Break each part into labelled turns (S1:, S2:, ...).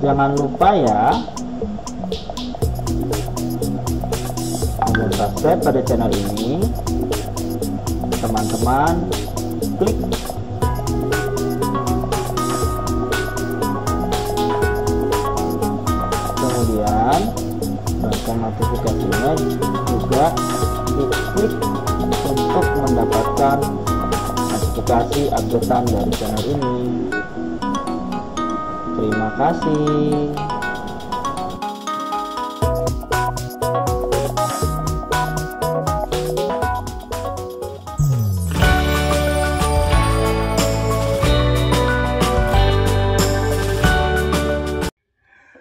S1: Jangan lupa ya subscribe pada channel ini, teman-teman. Klik kemudian lonceng notifikasinya juga diklik untuk mendapatkan notifikasi updatean dari channel ini. Terima kasih.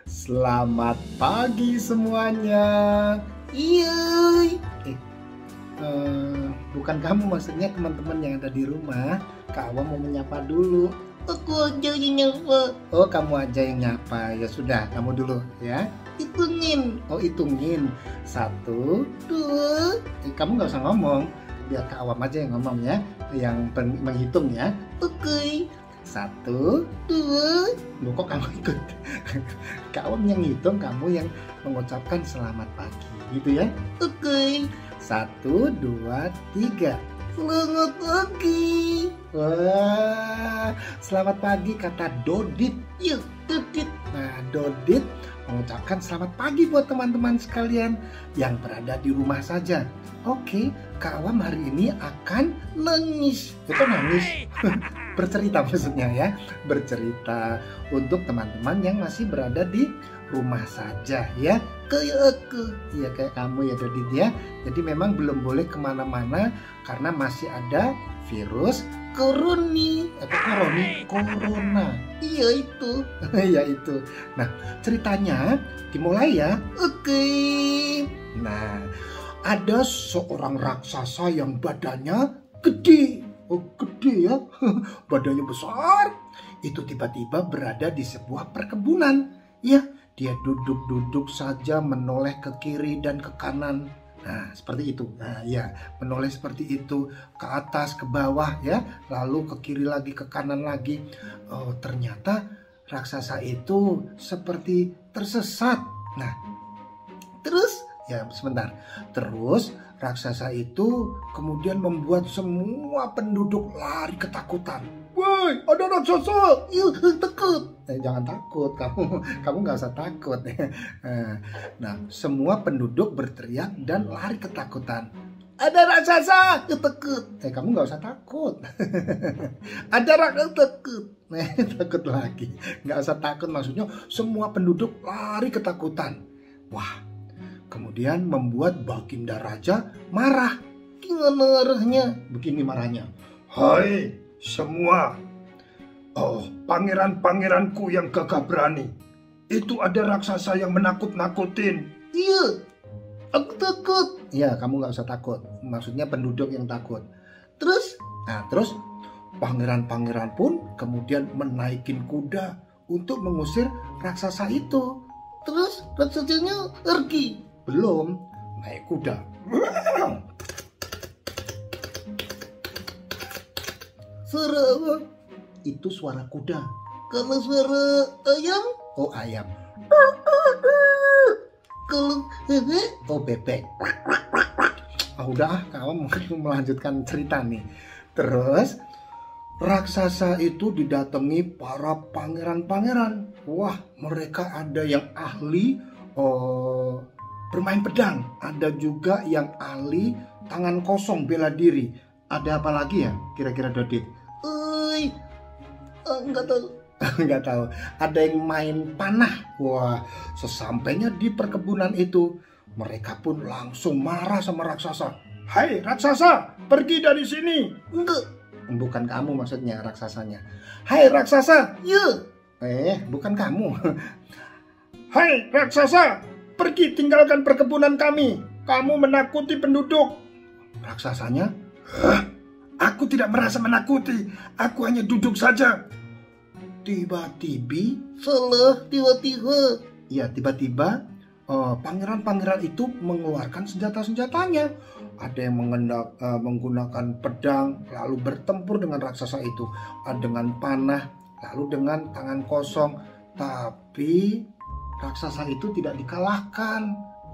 S2: Selamat pagi semuanya. Iya. Bukan kamu, maksudnya teman-teman yang ada di rumah. Kak Awam mau menyapa dulu.
S3: Aku aja yang nyapa.
S2: Oh, kamu aja yang nyapa. Ya sudah, kamu dulu ya.
S3: Hitungin.
S2: Oh, hitungin. 1, 2. Kamu nggak usah ngomong. Biar Kak Awam aja yang ngomong ya. Yang menghitung ya.
S3: Oke.
S2: 1,
S3: 2.
S2: Loh, kok kamu ikut? Kak Awam yang ngitung, kamu yang mengucapkan selamat pagi, gitu ya.
S3: Oke.
S2: 1, 2, 3.
S3: Selamat pagi.
S2: Wah, selamat pagi kata Dodit.
S3: Ya, Dodit.
S2: Nah, Dodit mengucapkan selamat pagi buat teman-teman sekalian yang berada di rumah saja. Oke, Kak Awam hari ini akan nangis. Itu nangis. Bercerita maksudnya ya. Bercerita untuk teman-teman yang masih berada di rumah saja ya.
S3: Kayak aku.
S2: Iya, kayak kamu ya Dodit ya. Jadi memang belum boleh kemana-mana karena masih ada virus
S3: Koroni.
S2: corona.
S3: Iya itu.
S2: Ya itu. Nah, ceritanya dimulai ya.
S3: Oke.
S2: Nah, ada seorang raksasa yang badannya gede. Oh, gede ya. Badannya besar. Itu tiba-tiba berada di sebuah perkebunan. Ya, dia duduk-duduk saja menoleh ke kiri dan ke kanan. Nah, seperti itu. Nah, ya, menoleh seperti itu, ke atas, ke bawah ya, lalu ke kiri lagi, ke kanan lagi. Oh, ternyata raksasa itu seperti tersesat. Nah,
S3: Terus?
S2: ya, sebentar. Terus raksasa itu kemudian membuat semua penduduk lari ketakutan. Woi, ada raksasa!
S3: Yuk, takut.
S2: Jangan takut, kamu nggak usah takut. Nah, semua penduduk berteriak dan lari ketakutan. Ada raksasa!
S3: Takut.
S2: Kamu nggak usah takut. Ada raksasa, takut. Takut lagi. Nggak usah takut, maksudnya semua penduduk lari ketakutan. Wah, kemudian membuat Baginda Raja marah.
S3: Gimana marahnya?
S2: Begini marahnya. Hai semua, oh pangeran-pangeranku yang gagah berani, itu ada raksasa yang menakut-nakutin.
S3: Iya, aku takut.
S2: Ya, kamu nggak usah takut, maksudnya penduduk yang takut.
S3: Terus?
S2: Nah, terus pangeran-pangeran pun kemudian menaikin kuda untuk mengusir raksasa itu.
S3: Terus raksasanya pergi.
S2: Belum, naik kuda.
S3: Suara apa?
S2: Itu suara kuda.
S3: Kalau suara ayam?
S2: Oh, ayam.
S3: Kalau bebek?
S2: Oh, bebek. Udah, kamu melanjutkan cerita nih. Terus raksasa itu didatangi para pangeran-pangeran. Wah, mereka ada yang ahli bermain pedang, ada juga yang ahli tangan kosong bela diri. Ada apa lagi ya kira-kira Dodit?
S3: Enggak tahu.
S2: Nggak tahu. Ada yang main panah. Wah, sesampainya di perkebunan itu, mereka pun langsung marah sama raksasa. Hai raksasa, pergi dari sini.
S3: Enggak.
S2: Bukan kamu maksudnya raksasanya. Hai raksasa.
S3: Ya.
S2: Bukan kamu. Hai raksasa, pergi tinggalkan perkebunan kami. Kamu menakuti penduduk. Raksasanya, hah? Aku tidak merasa menakuti. Aku hanya duduk saja. Tiba-tiba,
S3: Salah tiba-tiba.
S2: ya tiba-tiba pangeran-pangeran itu mengeluarkan senjata-senjatanya. Ada yang menggunakan pedang lalu bertempur dengan raksasa itu, dengan panah lalu dengan tangan kosong. Tapi raksasa itu tidak dikalahkan.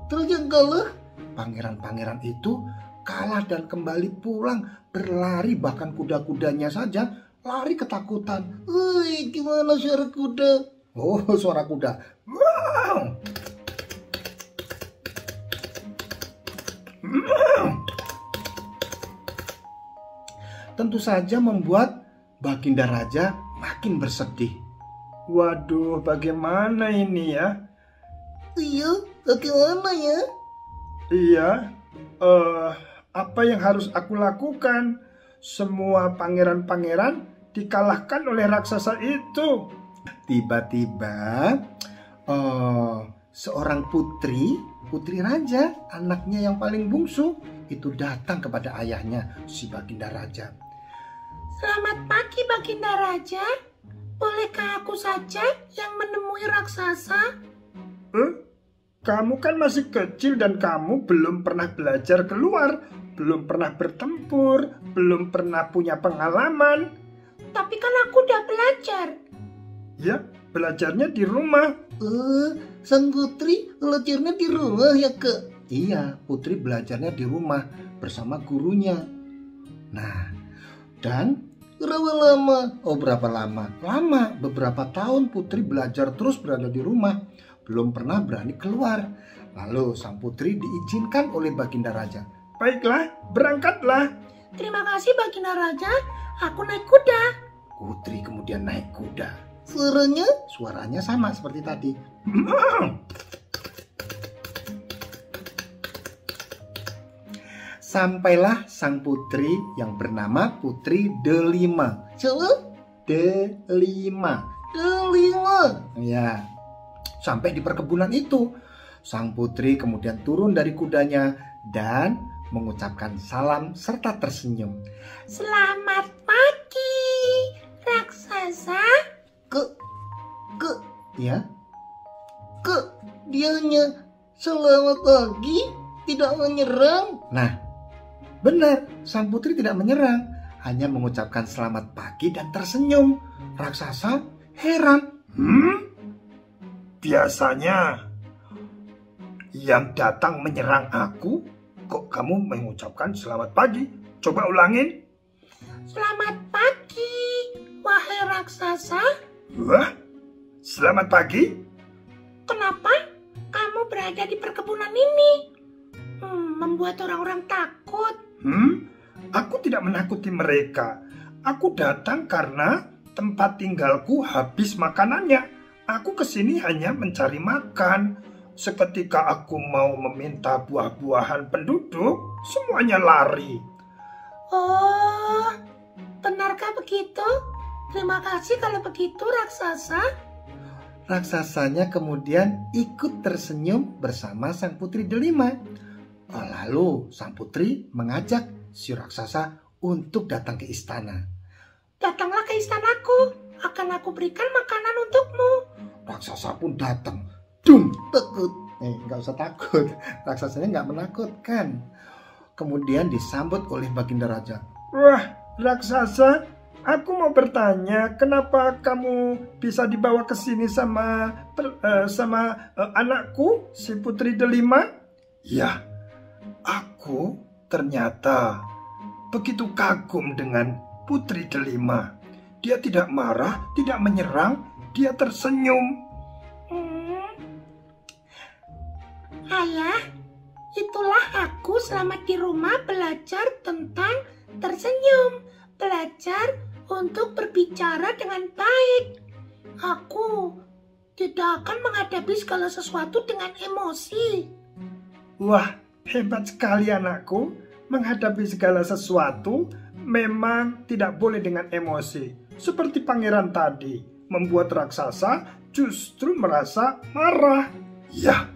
S3: Terus yang kalah?
S2: Pangeran-pangeran itu kalah dan kembali pulang, berlari, bahkan kuda-kudanya saja lari ketakutan.
S3: Wih, gimana suara kuda?
S2: Oh, suara kuda. Wow. Tentu saja membuat Baginda Raja makin bersedih. Waduh, bagaimana ini ya?
S3: Iya, bagaimana ya?
S2: Iya, apa yang harus aku lakukan? Semua pangeran-pangeran dikalahkan oleh raksasa itu. Tiba-tiba, seorang putri raja, anaknya yang paling bungsu, itu datang kepada ayahnya, si Baginda Raja.
S4: Selamat pagi Baginda Raja. Bolehkah aku saja yang menemui raksasa?
S2: Kamu kan masih kecil dan kamu belum pernah belajar keluar, belum pernah bertempur, belum pernah punya pengalaman.
S4: Tapi kan aku udah belajar.
S2: Ya, belajarnya di rumah.
S3: Sang putri belajarnya di rumah ya, Kak?
S2: Iya, putri belajarnya di rumah bersama gurunya. Nah, dan
S3: Berapa lama?
S2: oh berapa lama? Lama, beberapa tahun putri belajar terus berada di rumah. Belum pernah berani keluar. Lalu sang putri diizinkan oleh Baginda Raja. Baiklah, berangkatlah.
S4: Terima kasih Baginda Raja. Aku naik kuda.
S2: Putri kemudian naik kuda.
S3: Suaranya?
S2: Suaranya sama seperti tadi. Sampailah sang putri yang bernama Putri Delima.
S3: Siapa?
S2: Delima.
S3: Delima.
S2: Ya, sampai di perkebunan itu. Sang putri kemudian turun dari kudanya dan mengucapkan salam serta tersenyum.
S4: Selamat pagi, raksasa.
S2: Ya,
S3: Dia hanya selamat pagi, tidak menyerang.
S2: nah, benar, sang putri tidak menyerang, hanya mengucapkan selamat pagi dan tersenyum. Raksasa heran. Biasanya yang datang menyerang aku, kok kamu mengucapkan selamat pagi? Coba ulangin.
S4: Selamat pagi, wahai raksasa.
S2: Wah, selamat pagi.
S4: Kenapa kamu berada di perkebunan ini? Membuat orang-orang takut.
S2: Aku tidak menakuti mereka. Aku datang karena tempat tinggalku habis makanannya. Aku kesini hanya mencari makan. Seketika aku mau meminta buah-buahan penduduk, semuanya lari.
S4: Oh, benarkah begitu? Terima kasih kalau begitu, raksasa.
S2: Raksasanya kemudian ikut tersenyum bersama sang putri Delima. Lalu sang putri mengajak si raksasa untuk datang ke istana.
S4: Datanglah ke istanaku, akan aku berikan makanan untukmu.
S2: Raksasa pun datang. Dung!
S3: Takut.
S2: Nggak usah takut. Raksasanya nggak menakutkan. Kemudian disambut oleh Baginda Raja. Wah, raksasa, aku mau bertanya, kenapa kamu bisa dibawa ke sini sama anakku, si Putri Delima? Ya, aku ternyata begitu kagum dengan Putri Delima. Dia tidak marah, tidak menyerang, dia tersenyum.
S4: Ayah, itulah aku selama di rumah belajar tentang tersenyum, belajar untuk berbicara dengan baik. Aku tidak akan menghadapi segala sesuatu dengan emosi.
S2: Wah, hebat sekali anakku. Menghadapi segala sesuatu memang tidak boleh dengan emosi. Seperti pangeran tadi, membuat raksasa justru merasa marah. Ya,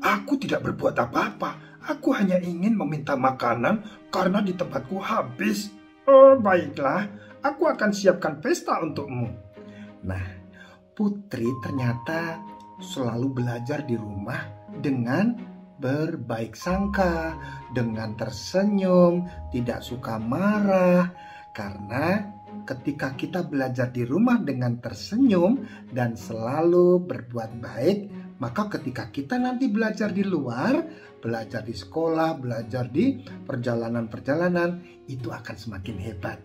S2: aku tidak berbuat apa-apa. Aku hanya ingin meminta makanan karena di tempatku habis. Oh, baiklah. Aku akan siapkan pesta untukmu. Nah, putri ternyata selalu belajar di rumah dengan berbaik sangka, dengan tersenyum, tidak suka marah, karena ketika kita belajar di rumah dengan tersenyum dan selalu berbuat baik, maka ketika kita nanti belajar di luar, belajar di sekolah, belajar di perjalanan-perjalanan, itu akan semakin hebat.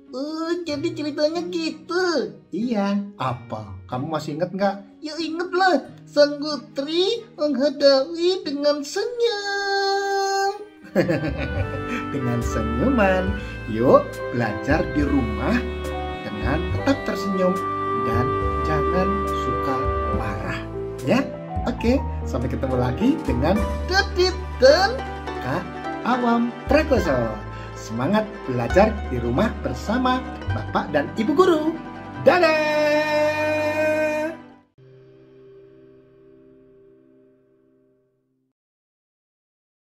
S3: Oh, jadi ceritanya gitu.
S2: Iya, apa? Kamu masih ingat nggak?
S3: Ya ingatlah, Sang Putri menghadapi dengan senyum.
S2: Dengan senyuman. Yuk belajar di rumah dengan tetap tersenyum dan jangan suka marah. Ya, oke. Sampai ketemu lagi dengan
S3: Dadit dan
S2: Kak Awam Prakoso. Semangat belajar di rumah bersama Bapak dan Ibu Guru. Dadah!